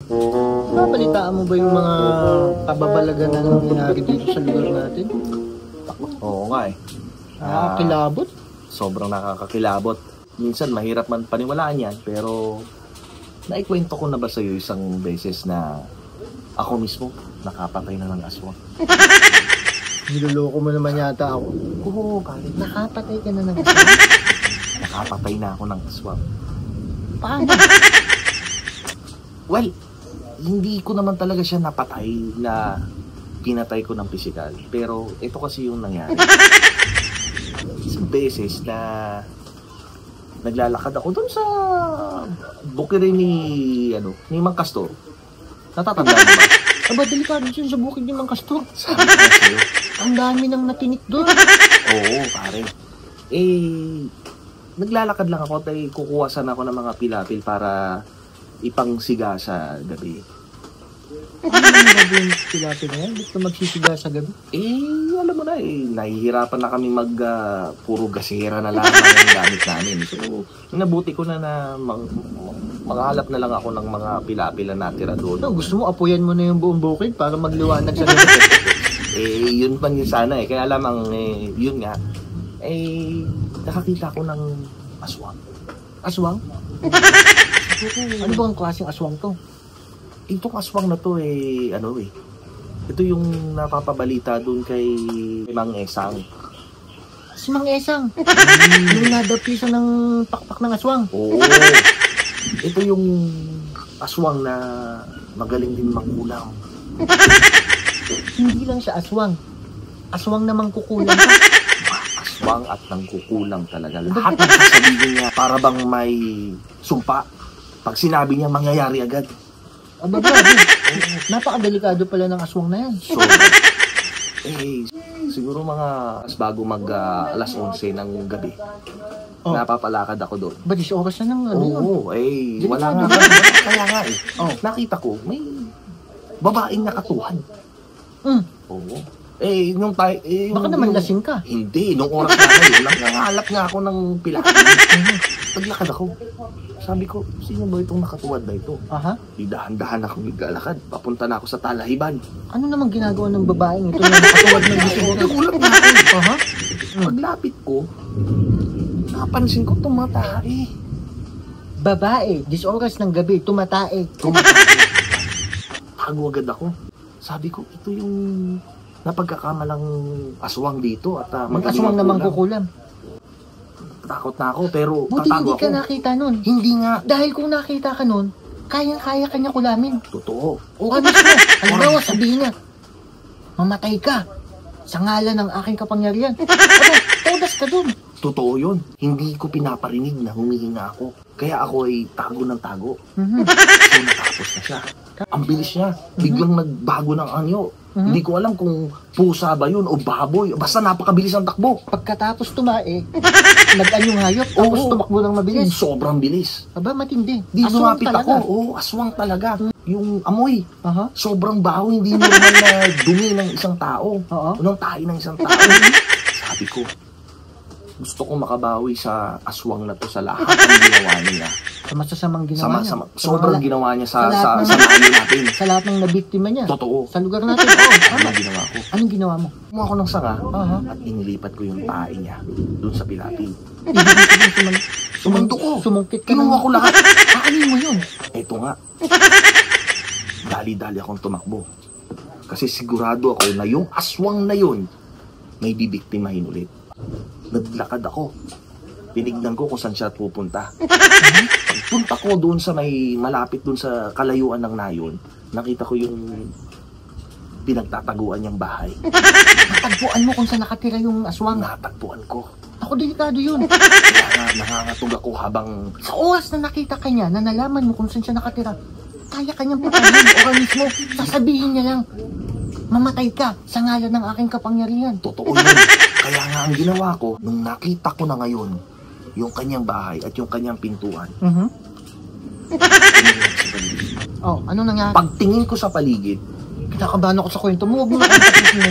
Napalitaan mo ba yung mga kababalagan na nangyayari dito sa lugar natin? Oo nga eh. Nakakakilabot? Sobrang nakakakilabot. Minsan mahirap man paniwalaan yan, pero naikwento ko na ba sa'yo isang beses na ako mismo nakapatay na ng aswang? Niloloko mo naman yata ako. Oo, pare. Nakapatay ka na ng aswang? Nakapatay na ako ng aswang. Paano? Well, hindi ko naman talaga siya napatay na pinatay ko ng pisikal. Pero ito kasi yung nangyari. Isang beses na naglalakad ako doon sa bukid ni Mang Castor. Natatanda mo ba? Aba, delikado dyan sa bukid ni Mang Castor. Sabi ko na sa'yo. Ang dami nang natinik doon. Oo, pare. Naglalakad lang ako at kukuwasan ako ng mga pilapil para ipangsiga sa gabi. Ano yung gabi yung pilapil na yan? Ba't ka magsisiga sa gabi? Alam mo na nahihirapan na kami puro gasera na lang ang gamit namin. So, nabuti ko na maghanap na lang ako ng mga pilapil na natira doon. No, gusto mo apuyan mo na yung buong bukid para magliwanag sa gabi? Yun pa yun sana Kaya lamang, yun nga. Nakakita ko ng aswang. Aswang? Ano ba ang klaseng aswang to? Itong aswang na to ito yung napapabalita doon kay Mang Esang. Si Mang Esang? Yung nadapisan ng pakpak ng aswang? Oo. Ito yung aswang na magaling din mangkulam. Hindi lang siya aswang. Aswang na mangkukulam ka. Aswang at nangkukulam talaga. Lahat ng sasabihin niya para bang may sumpa. Pag sinabi niya, mangyayari agad. Aba, grabe. Napakadelikado pala ng aswang na yan. So, siguro mga bago alas 11 ng gabi, napapalakad ako doon. Ba, 10 oras na ng Oo, wala nga. Kaya nga nakita ko, may babaeng nakatuhan. Oo. Nung tayo... Baka naman lasing ka. Hindi, nung oras na kayo, nangangalap nga ako ng pilapil. Naglakad ako. Sabi ko, sino ba itong nakatuwad na ito? Aha. Dahan-dahan akong naglalakad. Papunta na ako sa talahiban. Ano namang ginagawa ng babaeng ito na nakatuwad ng gusto ko? Nagulat na ako. Aha. Paglapit ko, napansin ko tumatae. Babae, 10 oras ng gabi, tumatae. Tago agad ako. Sabi ko, ito yung napagkakamalang aswang dito at Aswang na mangkukulam. Takot na ako pero Buti tatago hindi ako. ka nakita nun. Hindi nga. Dahil kung nakita ka nun, kayang-kaya ka niya kulamin. Totoo. O ano siya? Halimbawa, sabihin niya, mamatay ka sa ngalan ng aking kapangyarihan. Aba, todas ka dun. Totoo yun. Hindi ko pinaparinig na humihinga ako. Kaya ako ay tago ng tago. So natapos na siya. Ang bilis niya. Biglang nagbago ng anyo. Hindi ko alam kung pusa ba yun o baboy. Basta napakabilis ang takbo. Pagkatapos tumae, nag-anyong hayop, tapos tumakbo ng mabilis. Sobrang bilis. Aba, matindi. Di Aswang lumapit talaga. ako. Aswang talaga. Yung amoy. Aha. Sobrang baho. Hindi normal na dumi ng isang tao. Ng tayo ng isang tao. Sabi ko, gusto ko makabawi sa aswang na to sa lahat ng ginawa niya. Sa masasamang ginawa niya. Sobrang ginawa niya sa lahat layo natin. Sa lahat ng nabiktima niya. Totoo. Sa lugar natin. Ano ginawa ko? Anong ginawa mo? Kumuha ako ng sanga at inilipat ko yung tae niya doon sa pilapil. Sumundo ko. Sumungkit ka Kinuha ko lahat. Ano mo yun? Eto nga. Dali-dali akong tumakbo. Kasi sigurado ako na yung aswang na yun may bibiktimahin ulit. Naglakad ako. Tinignan ko kung saan siya pupunta. Pagpunta ko doon sa may malapit doon sa kalayuan ng nayon, nakita ko yung pinagtataguan niyang bahay. Natagpuan mo kung saan nakatira yung aswang. Natagpuan ko. Ako, delikado yun. Kaya nangangatog ako habang... Sa oras na nakita ka niya, na nalaman mo kung saan siya nakatira, kaya kanyang patayin o mismo, sasabihin niya lang, mamatay ka sa ngalan ng aking kapangyarihan. Totoo yun. Kaya nga ang ginawa ko, nung nakita ko na ngayon, yung kanyang bahay at yung kanyang pintuan. Oh, ano nangyari? Pagtingin ko sa paligid, kinakabahan ako sa kwento mo, huwag mo na kong mo.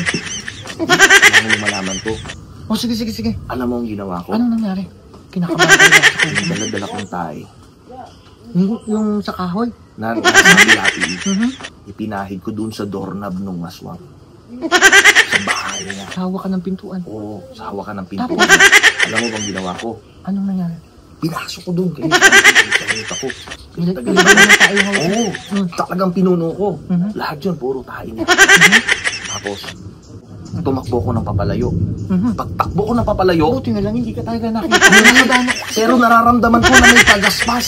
Ano mo malaman ko? Oh, sige. Alam mo ang ginawa ko? Anong nangyari? Kinakabahan ako sa kwento mo. Dala-dala kong tae. Yung sa kahoy. na nasa lapi. Mhm. Ipinahid ko dun sa doorknob nung aswang. Sa bahay niya. Sawa ka ng pintuan. Oo, sa hawakan ng pinto. Tapos? Alam mo bang ginawa ko? Anong nangyari? Pinasok ko dun. Kaya sa ko. Ilan na tayo hawak? Oo, talagang pinuno ko. Mhm. Lahat yun, puro tayo niya. Tapos, tumakbo ko ng papalayo. Mhm. Pagtakbo ko ng papalayo, Buti na lang, hindi ka talaga nakita. Nakadaan ako. pero nararamdaman ko na may tagaspas.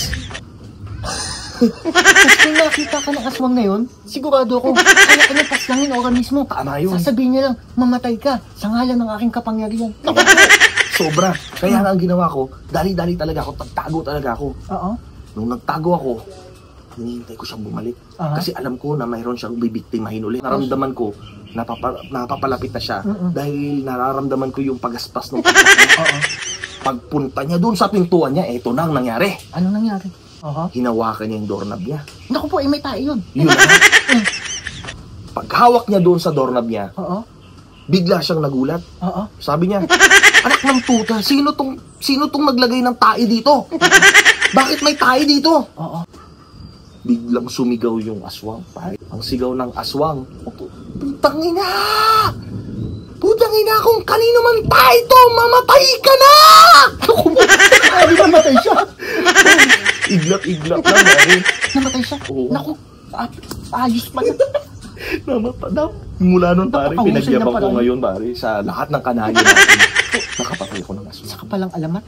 Tapos kung nakita ka ng aswang na yun, sigurado ako, kaya ka nang paslangin organismo. Tama yun. Sasabihin niya lang, mamatay ka sa ngalan ng aking kapangyarihan. Sobra. Kaya nga ang ginawa ko, dali-dali talaga ako, tagtago talaga ako. Oo. Nung nagtago ako, hinihintay ko siyang bumalik. Aha. Kasi alam ko na mayroon siyang bibiktimahin ulit. Naramdaman ko, napapalapit na siya dahil nararamdaman ko yung pagaspas ng Oo. pagpunta niya doon sa pintuan niya, eto na ang nangyari. Anong nangyari? Oo. Hinawakan niya yung doorknob niya. Naku po, may tayo yun. Yun na. Paghawak niya doon sa doorknob niya, Oo. bigla siyang nagulat. Oo. Sabi niya, anak ng tuta, sino tong naglagay ng tae dito? Bakit may tae dito? Oo. Biglang sumigaw yung aswang. Pare. Ang sigaw ng aswang, putang ina! Putang ina, kung kanino man tayo to, mamatay ka na! Sabi namatay siya. Iglap-iglap lang, pare. Namatay siya. Oo. Naku, ayos pa yun. Namapadap. Mula nun, pare, Napakahusay pinagyapan na ko pala. ngayon, pare, sa lahat ng kanayo natin. Nakapatay ko ng aswang. Saka palang alamat.